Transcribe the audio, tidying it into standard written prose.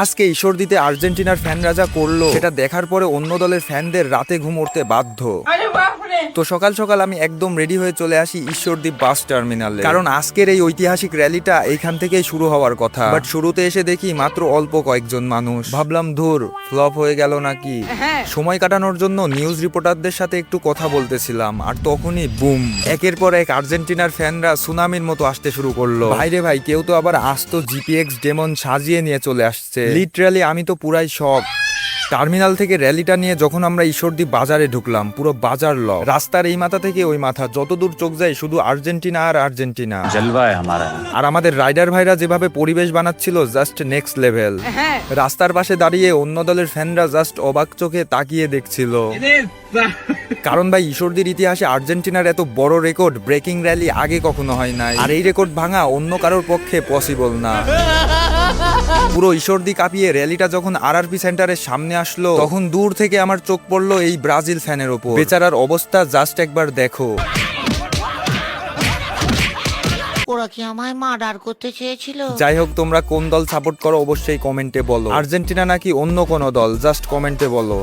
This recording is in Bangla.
আজকে ঈশ্বরদীতে আর্জেন্টিনার ফ্যানরা যা করলো সেটা দেখার পরে অন্য দলের ফ্যানদের রাতে ঘুম উড়তে বাধ্য। তো সকাল সকাল আমি একদম রেডি হয়ে চলে আসি ঈশ্বরদী বাস টার্মিনালে, কারণ আজকের এই ঐতিহাসিক র্যালিটা এইখান থেকেই শুরু হওয়ার কথা। বাট শুরুতে এসে দেখি মাত্র অল্প কয়েকজন মানুষ। ভাবলাম ধুর, ফ্লপ হয়ে গেল নাকি। সময় কাটানোর জন্য নিউজ রিপোর্টারদের সাথে একটু কথা বলতেছিলাম, আর তখনই বুম, একের পর এক আর্জেন্টিনার ফ্যানরা সুনামির মতো আসতে শুরু করলো। ভাইরে ভাই, কেউ তো আবার আস্ত জিপিএক্স ডেমন সাজিয়ে নিয়ে চলে আসছে। লিটারালি আমি তো পুরাই শক। টার্মিনাল থেকে র্যালিটা নিয়ে যখন আমরা ঈশ্বরদী বাজারে ঢুকলাম, পুরো বাজার লক। রাস্তার এই মাথা থেকে ওই মাথা যতদূর চোখ যায় শুধু আর্জেন্টিনা আর আর্জেন্টিনা। আর আমাদের রাইডার ভাইরা যেভাবে পরিবেশ বানাচ্ছিল, জাস্ট নেক্সট লেভেল। রাস্তার পাশে দাঁড়িয়ে অন্য দলের ফ্যানরা জাস্ট অবাক চোখে তাকিয়ে দেখছিল, কারণ ভাই ঈশ্বরদীর ইতিহাসে আর্জেন্টিনার এত বড় রেকর্ড ব্রেকিং র্যালি আগে কখনো হয় নাই। আর এই রেকর্ড ভাঙা অন্য কারোর পক্ষে পসিবল না। পুরো ঈশ্বরদী কাঁপিয়ে র্যালিটা যখন আরআরপি সেন্টারের সামনে আসলো, তখন দূর থেকে আমার চোখ পড়লো এই ব্রাজিল ফ্যানের ওপর। বেচারার অবস্থা জাস্ট একবার দেখো। ওরা কি আমায় মার্ডার করতে চেয়েছিল? যাই হোক, তোমরা কোন দল সাপোর্ট করো অবশ্যই কমেন্টে বলো। আর্জেন্টিনা নাকি অন্য কোনো দল, জাস্ট কমেন্টে বলো।